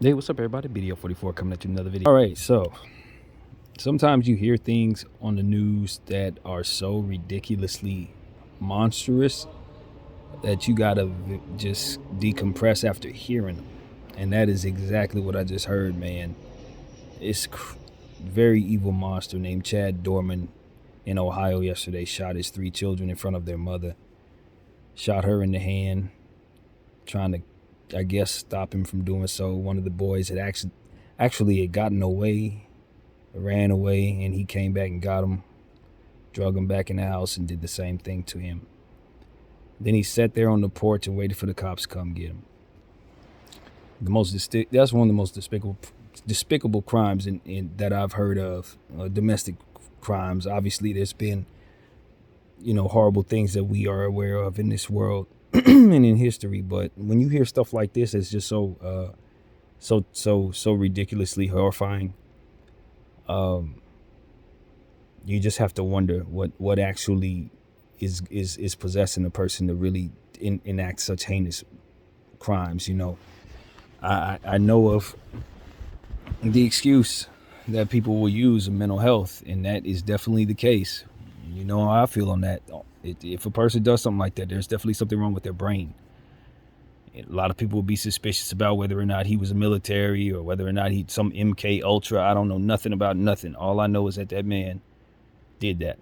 Hey, what's up, everybody? BDF 44 coming at you another video. All right, so sometimes you hear things on the news that are so ridiculously monstrous that you gotta just decompress after hearing them, and that is exactly what I just heard, man. It's very evil monster named Chad Dorman in Ohio yesterday shot his 3 children in front of their mother. Shot her in the hand, trying to, I guess, stop him from doing so. One of the boys had actually had gotten away, ran away, and he came back and got him, drug him back in the house, and did the same thing to him. Then he sat there on the porch and waited for the cops to come get him. That's one of the most despicable crimes that I've heard of. Domestic crimes. Obviously, there's been horrible things that we are aware of in this world and in history, but when you hear stuff like this, it's just so ridiculously horrifying. You just have to wonder what actually is possessing a person to really enact such heinous crimes. I know of the excuse that people will use of mental health, and that is definitely the case. You know how I feel on that. If a person does something like that, there's definitely something wrong with their brain. A lot of people will be suspicious about whether or not he was a military or whether or not he's some MK Ultra. I don't know nothing about nothing. All I know is that man did that,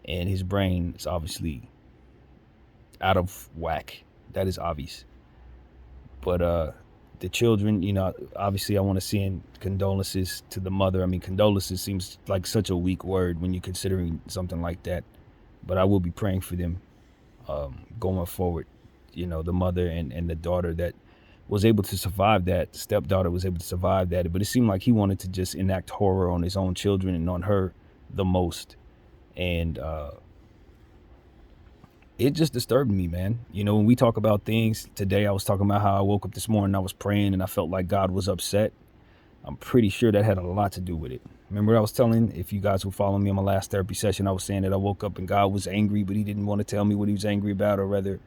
and his brain is obviously out of whack. That is obvious. But the children, obviously I want to send condolences to the mother. I mean, condolences seems like such a weak word when you're considering something like that, but I will be praying for them going forward. The mother and the daughter that was able to survive that, the stepdaughter was able to survive that, but it seemed like he wanted to just enact horror on his own children and on her the most. And it just disturbed me, man. When we talk about things today, I was talking about how I woke up this morning, I was praying, and I felt like God was upset. I'm pretty sure that had a lot to do with it. Remember I was telling, if you guys were following me on my last therapy session, I was saying that I woke up and God was angry, but he didn't want to tell me what he was angry about, or rather,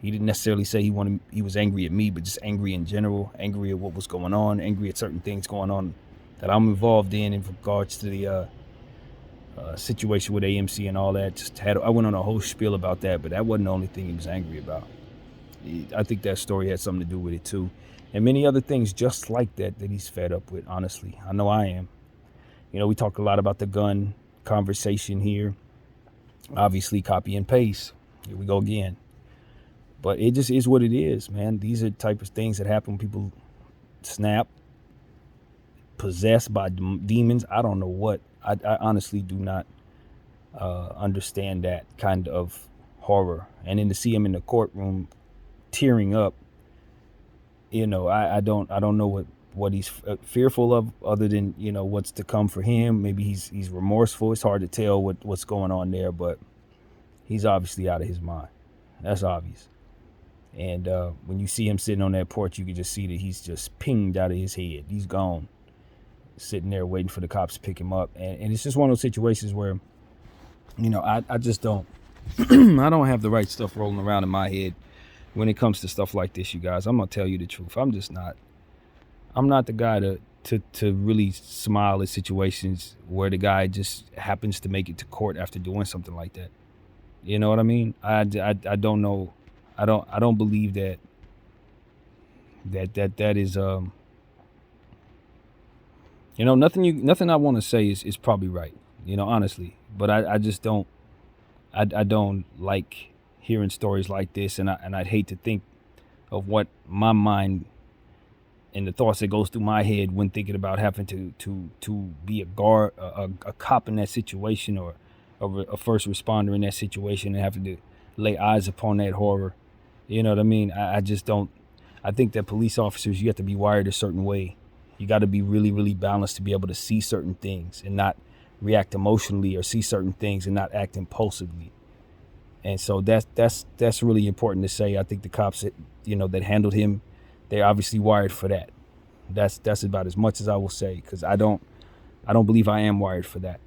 he didn't necessarily say he was angry at me, but just angry in general, angry at what was going on, angry at certain things going on that I'm involved in regards to the situation with AMC and all that. I went on a whole spiel about that, but that wasn't the only thing he was angry about. I think that story had something to do with it too, and many other things just like that he's fed up with. Honestly, I know I am. We talk a lot about the gun conversation here. Obviously, copy and paste. Here we go again. But it just is what it is, man. These are the type of things that happen when people snap, possessed by demons. I don't know what. I honestly do not understand that kind of horror. And then to see him in the courtroom tearing up, I don't know what he's fearful of, other than what's to come for him. Maybe he's remorseful. It's hard to tell what's going on there, but he's obviously out of his mind. That's obvious. And when you see him sitting on that porch, you can just see that he's just pinged out of his head. He's gone, sitting there waiting for the cops to pick him up. And it's just one of those situations where, I just don't, I don't have the right stuff rolling around in my head when it comes to stuff like this, you guys. I'm going to tell you the truth. I'm not the guy to really smile at situations where the guy just happens to make it to court after doing something like that. You know what I mean? I don't know. I don't believe that is nothing I want to say is probably right, honestly, but I just don't like hearing stories like this, and I'd hate to think of what my mind and the thoughts that goes through my head when thinking about having to be a guard, a cop in that situation, or a first responder in that situation, and having to lay eyes upon that horror. You know what I mean? I just don't. I think that police officers, you have to be wired a certain way. You got to be really, really balanced to be able to see certain things and not react emotionally, or see certain things and not act impulsively. And so that's really important to say. I think the cops that handled him, they're obviously wired for that. That's about as much as I will say, because I don't believe I am wired for that.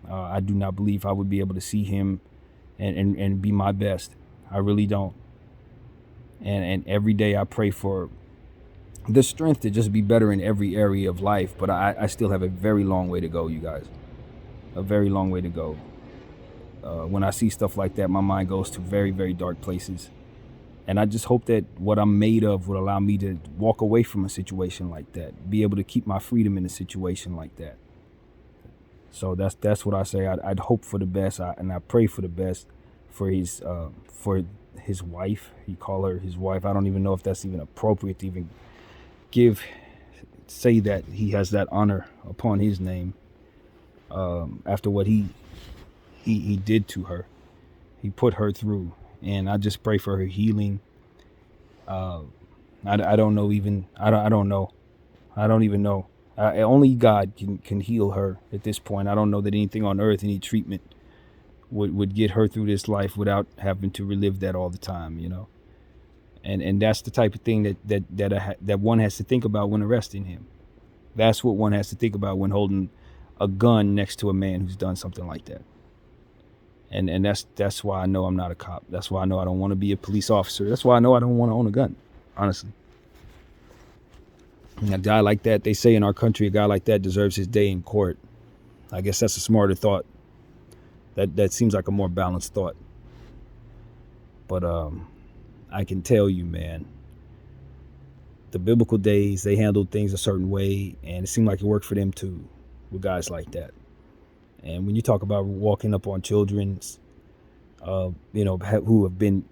I do not believe I would be able to see him and be my best. I really don't. And every day I pray for the strength to just be better in every area of life. But I still have a very long way to go, you guys. A very long way to go. When I see stuff like that, my mind goes to very, very dark places. And I just hope that what I'm made of will allow me to walk away from a situation like that, be able to keep my freedom in a situation like that. So that's what I say. I'd hope for the best, and I pray for the best for his wife. He call her his wife. I don't even know if that's even appropriate to even say that he has that honor upon his name after what he did to her. He put her through, and I just pray for her healing. I don't know even. I don't know. I don't even know. Only God can heal her at this point. I don't know that anything on earth, any treatment would get her through this life without having to relive that all the time, you know. And that's the type of thing that one has to think about when arresting him. That's what one has to think about when holding a gun next to a man who's done something like that. And that's why I know I'm not a cop. That's why I know I don't want to be a police officer. That's why I know I don't want to own a gun, honestly. And a guy like that, they say in our country, a guy like that deserves his day in court. I guess that's a smarter thought. That seems like a more balanced thought. But I can tell you, man, the biblical days, they handled things a certain way, and it seemed like it worked for them too, with guys like that. And when you talk about walking up on children, who have been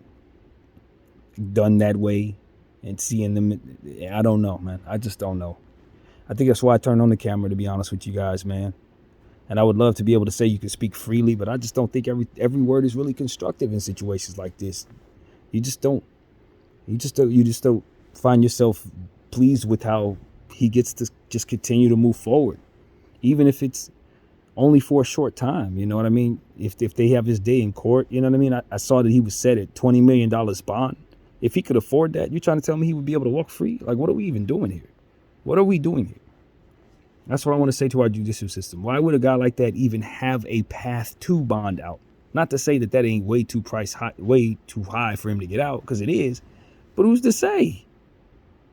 done that way, and seeing them, I don't know, man. I just don't know. I think that's why I turned on the camera, to be honest with you guys, man. And I would love to be able to say you can speak freely, but I just don't think every word is really constructive in situations like this. You just don't find yourself pleased with how he gets to just continue to move forward, even if it's only for a short time. You know what I mean? If they have his day in court, you know what I mean? I saw that he was set at $20 million bond. If he could afford that, you're trying to tell me he would be able to walk free? Like, what are we even doing here? What are we doing here? That's what I want to say to our judicial system. Why would a guy like that even have a path to bond out? Not to say that ain't way too high for him to get out, because it is. But who's to say?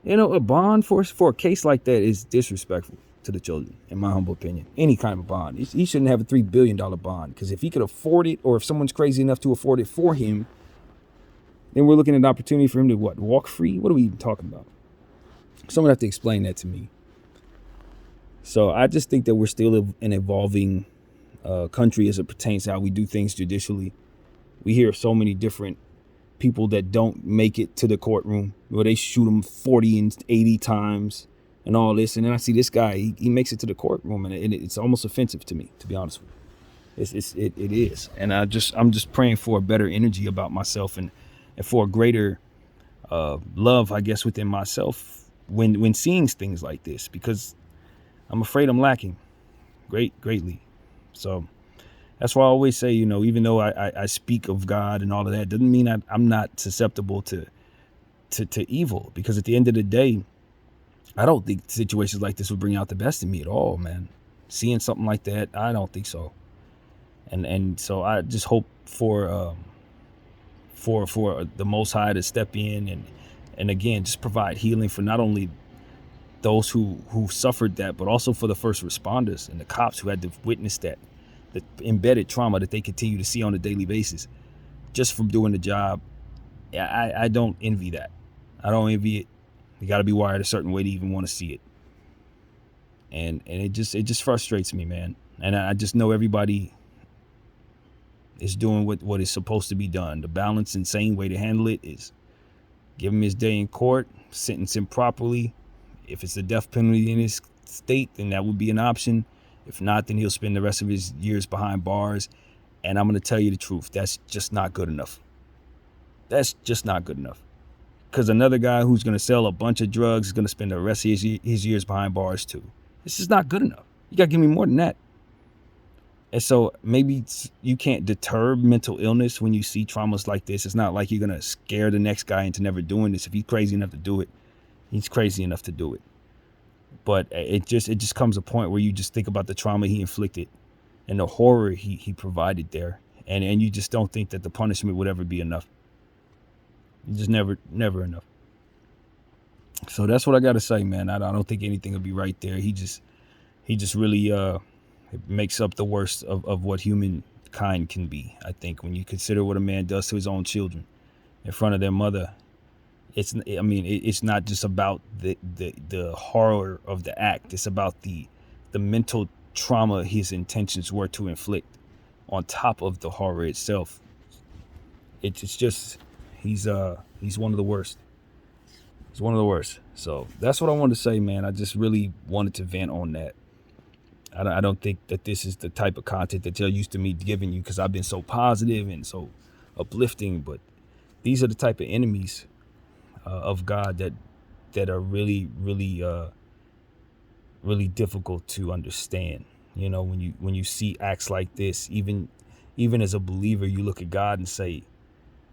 You know, a bond for a case like that is disrespectful to the children, in my humble opinion. Any kind of bond. He shouldn't have a $3 billion bond, because if he could afford it, or if someone's crazy enough to afford it for him, then we're looking at an opportunity for him to walk free? What are we even talking about? Someone have to explain that to me. So I just think that we're still an evolving country as it pertains to how we do things judicially. We hear so many different people that don't make it to the courtroom, where they shoot them 40 and 80 times and all this. And then I see this guy, he makes it to the courtroom, and it's almost offensive to me, to be honest with you. It is. And I'm just praying for a better energy about myself, and for a greater love, I guess, within myself when seeing things like this, because I'm afraid I'm lacking greatly. So that's why I always say, you know, even though I speak of God and all of that, doesn't mean I'm not susceptible to evil, because at the end of the day, I don't think situations like this would bring out the best in me at all, man. Seeing something like that, I don't think so. And so I just hope for the Most High to step in and again just provide healing for not only those who suffered that, but also for the first responders and the cops who had to witness that, the embedded trauma that they continue to see on a daily basis just from doing the job. I don't envy that. I don't envy it. You got to be wired a certain way to even want to see it. And it just frustrates me, man. And I just know everybody is doing what is supposed to be done. The balanced and sane way to handle it is give him his day in court, sentence him properly. If it's the death penalty in his state, then that would be an option. If not, then he'll spend the rest of his years behind bars. And I'm going to tell you the truth. That's just not good enough. That's just not good enough. Because another guy who's going to sell a bunch of drugs is going to spend the rest of his years behind bars too. This is not good enough. You got to give me more than that. And so maybe you can't deter mental illness when you see traumas like this. It's not like you're going to scare the next guy into never doing this. If he's crazy enough to do it, he's crazy enough to do it. But it just comes a point where you just think about the trauma he inflicted and the horror he provided there. And you just don't think that the punishment would ever be enough. It's just never enough. So that's what I got to say, man. I don't think anything will be right there. He just really makes up the worst of what humankind can be. I think when you consider what a man does to his own children in front of their mother, it's not just about the horror of the act. It's about the mental trauma his intentions were to inflict on top of the horror itself. It's just he's one of the worst. He's one of the worst. So that's what I wanted to say, man. I just really wanted to vent on that. I don't think that this is the type of content that you're used to me giving you, because I've been so positive and so uplifting. But these are the type of enemies of God that are really, really, really difficult to understand. You know, when you see acts like this, even as a believer, you look at God and say,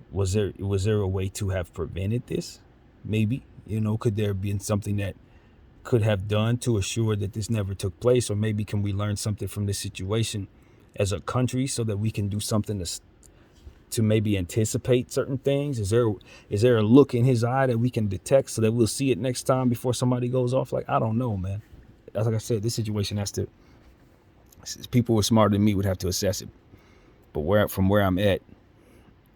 was there a way to have prevented this? Maybe, could there have been something that could have done to assure that this never took place? Or maybe can we learn something from this situation as a country so that we can do something to maybe anticipate certain things? Is there a look in his eye that we can detect so that we'll see it next time before somebody goes off? Like, I don't know, man. Like I said, this situation people who are smarter than me would have to assess it. But from where I'm at,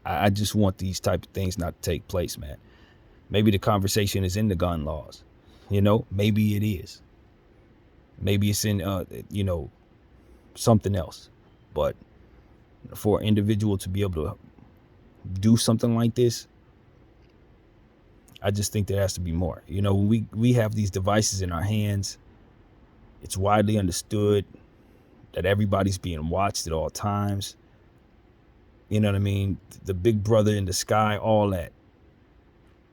I just want these type of things not to take place, man. Maybe the conversation is in the gun laws. Maybe it is. Maybe it's in, something else. But for an individual to be able to do something like this, I just think there has to be more. We have these devices in our hands. It's widely understood that everybody's being watched at all times. You know what I mean? The big brother in the sky, all that.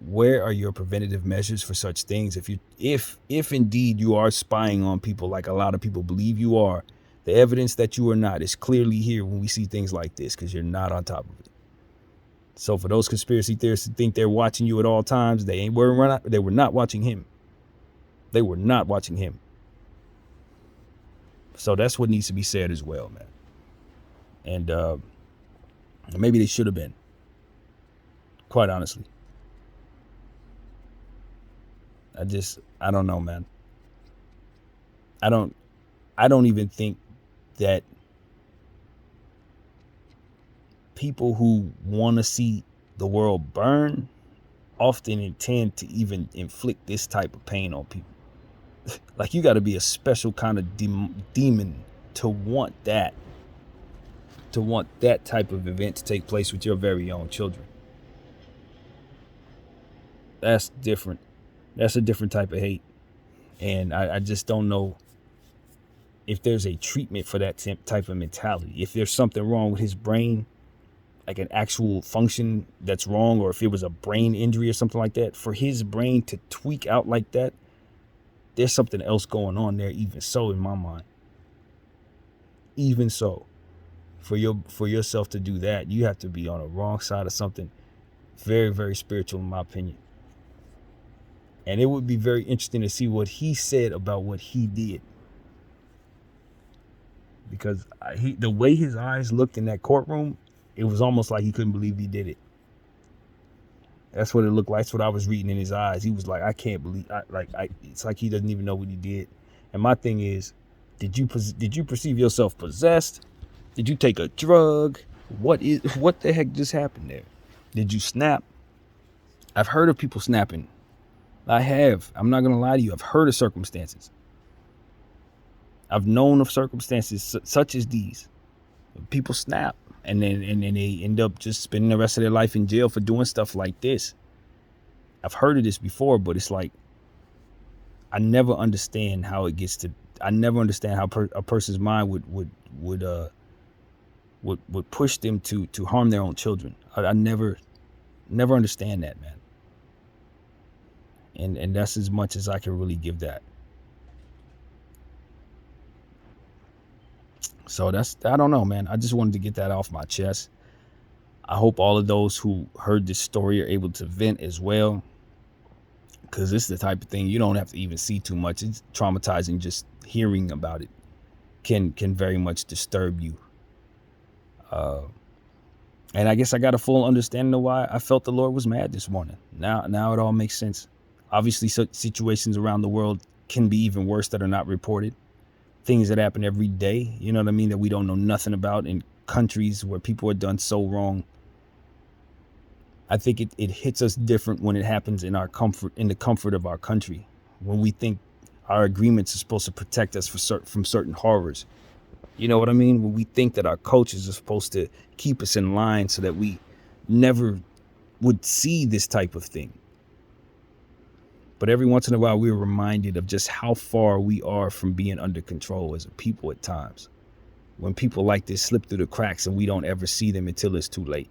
Where are your preventative measures for such things? If indeed you are spying on people like a lot of people believe you are, the evidence that you are not is clearly here when we see things like this, because you're not on top of it. So for those conspiracy theorists who think they're watching you at all times, they were not watching him. They were not watching him. So that's what needs to be said as well, man. And maybe they should have been, quite honestly. I don't know, man. I don't even think that people who want to see the world burn often intend to even inflict this type of pain on people. Like, you got to be a special kind of demon to want that type of event to take place with your very own children. That's different. That's a different type of hate. And I just don't know if there's a treatment for that type of mentality. If there's something wrong with his brain, like an actual function that's wrong, or if it was a brain injury or something like that, for his brain to tweak out like that, there's something else going on there, even so, in my mind. Even so, for yourself to do that, you have to be on the wrong side of something very, very spiritual, in my opinion. And it would be very interesting to see what he said about what he did. Because the way his eyes looked in that courtroom, it was almost like he couldn't believe he did it. That's what it looked like. That's what I was reading in his eyes. He was like, I can't believe, it's like he doesn't even know what he did. And my thing is, did you perceive yourself possessed? Did you take a drug? What the heck just happened there? Did you snap? I've heard of people snapping. I have. I'm not going to lie to you. I've heard of circumstances. I've known of circumstances such as these. People snap and then they end up just spending the rest of their life in jail for doing stuff like this. I've heard of this before, but it's like, I never understand how it gets to. I never understand how a person's mind would push them to harm their own children. I never understand that, man. And that's as much as I can really give that. So I don't know, man. I just wanted to get that off my chest. I hope all of those who heard this story are able to vent as well, because this is the type of thing you don't have to even see too much. It's traumatizing. Just hearing about it can very much disturb you. And I guess I got a full understanding of why I felt the Lord was mad this morning. Now it all makes sense. Obviously, situations around the world can be even worse that are not reported. Things that happen every day, you know what I mean, that we don't know nothing about in countries where people are done so wrong. I think it hits us different when it happens in the comfort of our country, when we think our agreements are supposed to protect us from certain horrors. You know what I mean? When we think that our coaches are supposed to keep us in line so that we never would see this type of thing. But every once in a while, we're reminded of just how far we are from being under control as a people at times. When people like this slip through the cracks and we don't ever see them until it's too late.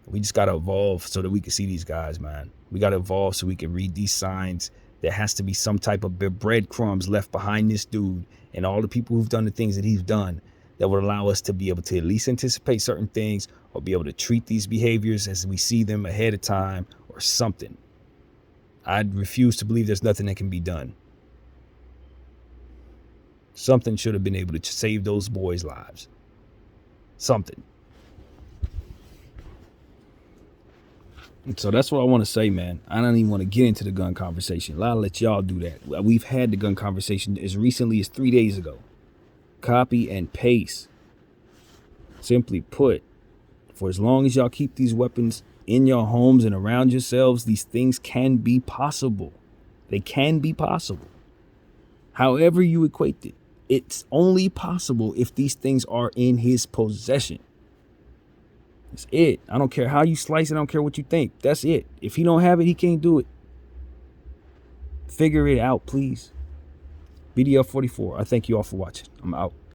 We just got to evolve so that we can see these guys, man. We got to evolve so we can read these signs. There has to be some type of breadcrumbs left behind this dude and all the people who've done the things that he's done that would allow us to be able to at least anticipate certain things or be able to treat these behaviors as we see them ahead of time or something. I refuse to believe there's nothing that can be done. Something should have been able to save those boys' lives. Something. So that's what I want to say, man. I don't even want to get into the gun conversation. I'll let y'all do that. We've had the gun conversation as recently as 3 days ago. Copy and paste. Simply put, for as long as y'all keep these weapons in your homes and around yourselves, these things can be possible. They can be possible. However you equate it, it's only possible if these things are in his possession. That's it. I don't care how you slice it. I don't care what you think. That's it. If he don't have it, he can't do it. Figure it out, please. BDF 44. I thank you all for watching. I'm out.